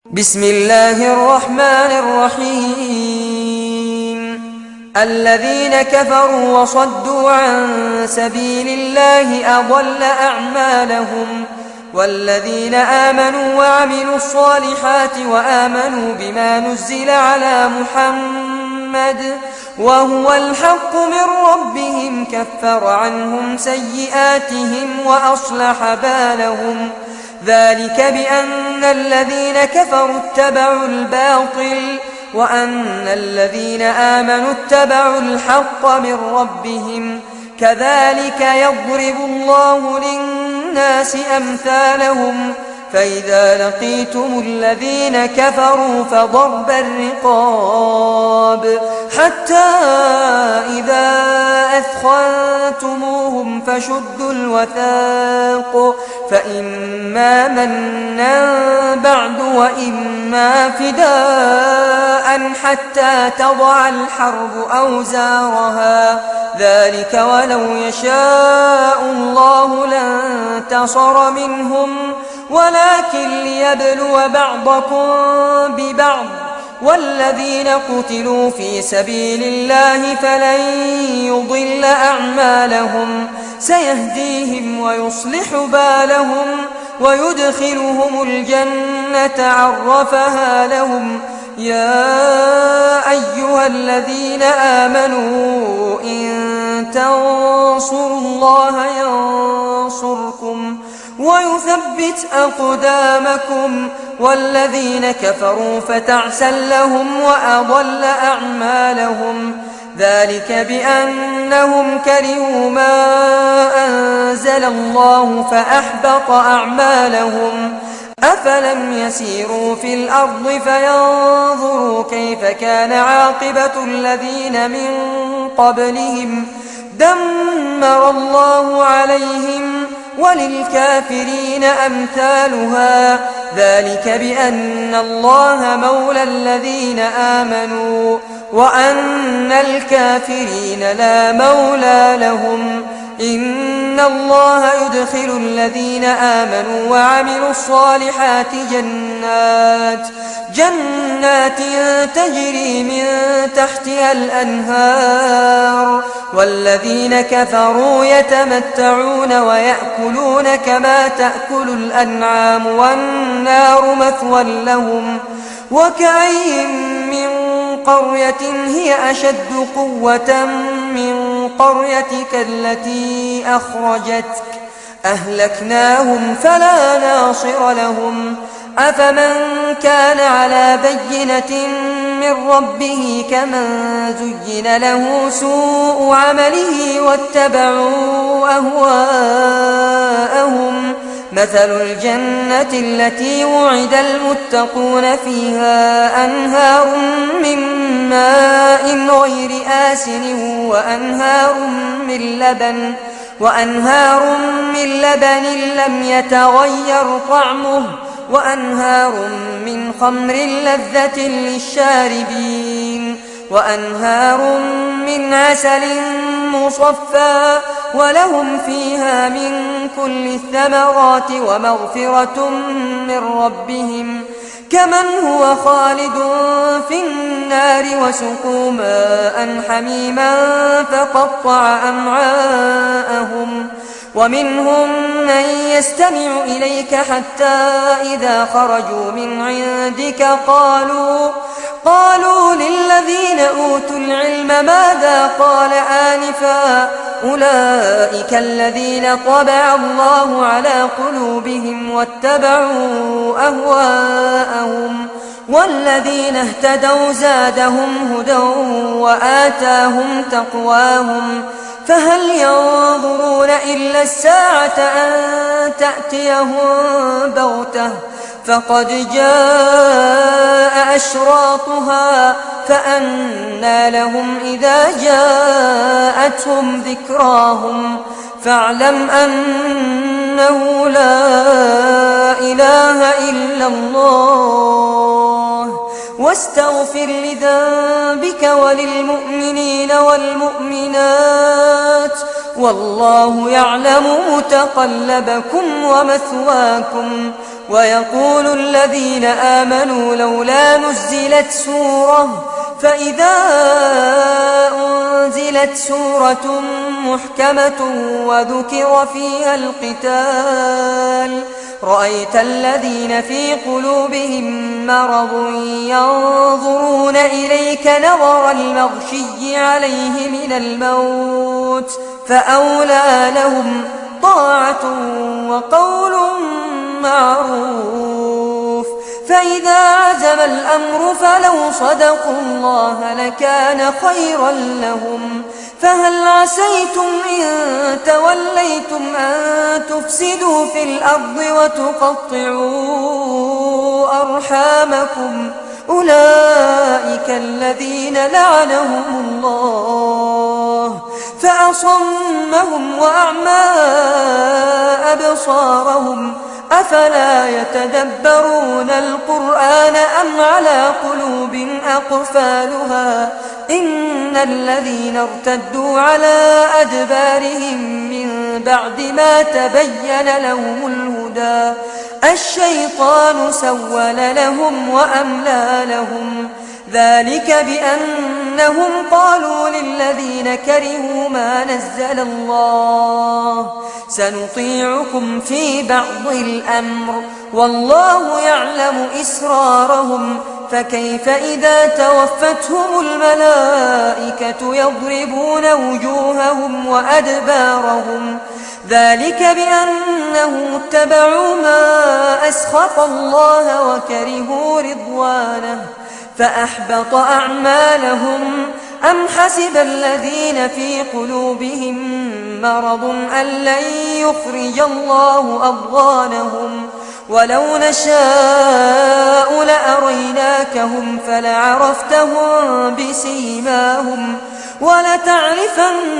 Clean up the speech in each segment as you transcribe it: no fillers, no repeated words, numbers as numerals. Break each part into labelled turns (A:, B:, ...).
A: بسم الله الرحمن الرحيم الذين كفروا وصدوا عن سبيل الله أضل أعمالهم والذين آمنوا وعملوا الصالحات وآمنوا بما نزل على محمد وهو الحق من ربهم كفر عنهم سيئاتهم وأصلح بالهم ذلك بأن الذين كفروا اتبعوا الباطل وأن الذين آمنوا اتبعوا الحق من ربهم كذلك يضرب الله للناس أمثالهم فإذا لقيتم الذين كفروا فضرب الرقاب حتى إذا أثخنتموهم فشدوا الوثاق فإما منا بعد وإما فداء حتى تضع الحرب أوزارها ذلك ولو يشاء الله لانتصر منهم ولكن ليبلو بعضكم ببعض والذين قتلوا في سبيل الله فلن يضل أعمالهم سيهديهم ويصلح بالهم ويدخلهم الجنة عرفها لهم يا أيها الذين آمنوا إن تنصروا الله ينصركم ويثبت أقدامكم والذين كفروا فتعسا لهم وأضل أعمالهم ذلك بأنهم كرهوا ما أنزل الله فأحبط أعمالهم أفلم يسيروا في الأرض فينظروا كيف كان عاقبة الذين من قبلهم دمر الله عليهم وللكافرين أمثالها ذلك بأن الله مولى الذين آمنوا وأن الكافرين لا مولى لهم إن الله يدخل الذين آمنوا وعملوا الصالحات جنات تجري من تحتها الأنهار والذين كفروا يتمتعون ويأكلون كما تأكل الأنعام والنار مثوى لهم وكأين من قرية هي أشد قوة من قريتك التي أخرجتك أهلكناهم فلا ناصر لهم أفمن كان على بينة من ربه كمن زين له سوء عمله واتبعوا أهواءهم مثل الجنة التي وعد المتقون فيها أنهار من ماء غير آسن وأنهار من لبن لم يتغير طعمه وأنهار من خمر لذة للشاربين وأنهار من عسل مصفى ولهم فيها من كل الثمرات ومغفرة من ربهم كمن هو خالد في النار وسقوا ماء حميما فقطع أمعاءهم ومنهم من يستمع إليك حتى إذا خرجوا من عندك قالوا للذين أوتوا العلم ماذا قال آنفا أولئك الذين طبع الله على قلوبهم واتبعوا أهواءهم والذين اهتدوا زادهم هدى وآتاهم تقواهم فهل ينظرون إلا الساعة أن تأتيهم بغتة فقد جاء أشراطها فأنى لهم إذا جاءتهم ذكراهم فاعلم أنه لا إله إلا الله واستغفر لذنبك وللمؤمنين والمؤمنات والله يعلم متقلبكم ومثواكم. ويقول الذين آمنوا لولا نزلت سورة، فإذا أنزلت سورة محكمة وذكر فيها القتال رأيت الذين في قلوبهم مرض ينظرون إليك نظر المغشي عليه من الموت، فأولى لهم طاعة وقول معروف. فإذا عزم الأمر فلو صدقوا الله لكان خيرا لهم. فهل عسيتم إن توليتم أن تفسدوا في الأرض وتقطعوا أرحامكم؟ أولئك الذين لعنهم الله فأصمهم وأعمى أبصارهم. أفلا يتدبرون القرآن أم على قلوب أقفالها؟ إن الذين ارتدوا على أدبارهم من بعد ما تبين لهم الهدى الشيطان سول لهم وأملى لهم. ذلك بأنهم قالوا للذين كرهوا ما نزل الله سنطيعكم في بعض الأمر والله يعلم إسرارهم. فكيف إذا توفتهم الملائكة يضربون وجوههم وأدبارهم؟ ذلك بأنهم اتبعوا ما أسخط الله وكرهوا رضوانه فأحبط أعمالهم. أم حسب الذين في قلوبهم مرض أن لن يخرج الله أضغانهم؟ ولو نشاء لأريناكهم فلعرفتهم بسيماهم ولتعرفنهم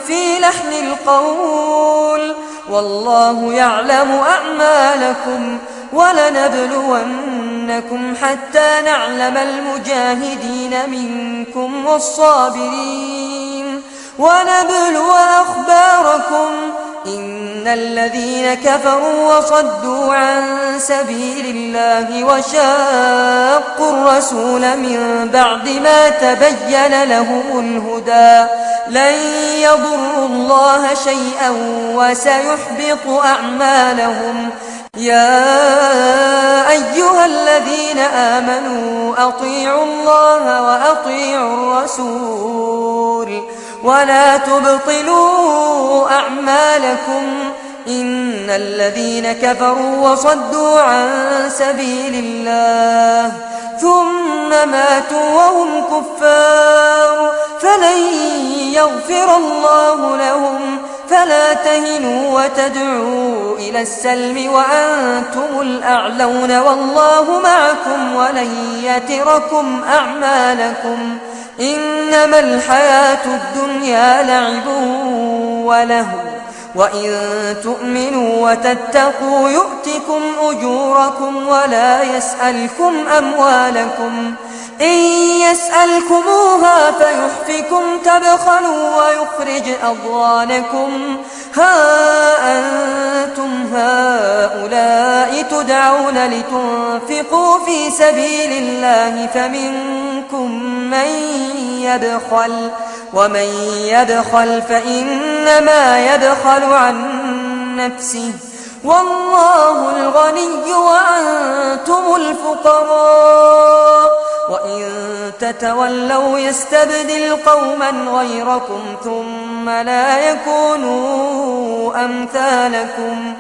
A: في لحن القول والله يعلم أعمالكم. ولنبلونكم حتى نعلم المجاهدين منكم والصابرين ونبلو أخباركم. إن الذين كفروا وصدوا عن سبيل الله وشاقوا الرسول من بعد ما تبين لهم الهدى لن يضروا الله شيئا وسيحبط أعمالهم. يا أيها الذين آمنوا أطيعوا الله وأطيعوا الرسول ولا تبطلوا أعمالكم. إن الذين كفروا وصدوا عن سبيل الله ثم ماتوا وهم كفار فلن يغفر الله لهم. فلا تهنوا وتدعوا إلى السلم وأنتم الأعلون والله معكم ولن يتركم أعمالكم. إنما الحياة الدنيا لعب ولهو وإن تؤمنوا وتتقوا يؤتكم أجوركم ولا يسألكم أموالكم. إن يسألكموها فيحفكم تبخلوا ويخرج أضغانكم. ها أنتم هؤلاء تدعون لتنفقوا في سبيل الله فمنكم من يبخل ومن يبخل فإنما يبخل عن نفسه والله الغني وأنتم الفقراء. وإن تتولوا يستبدل قوما غيركم ثم لا يكونوا أمثالكم.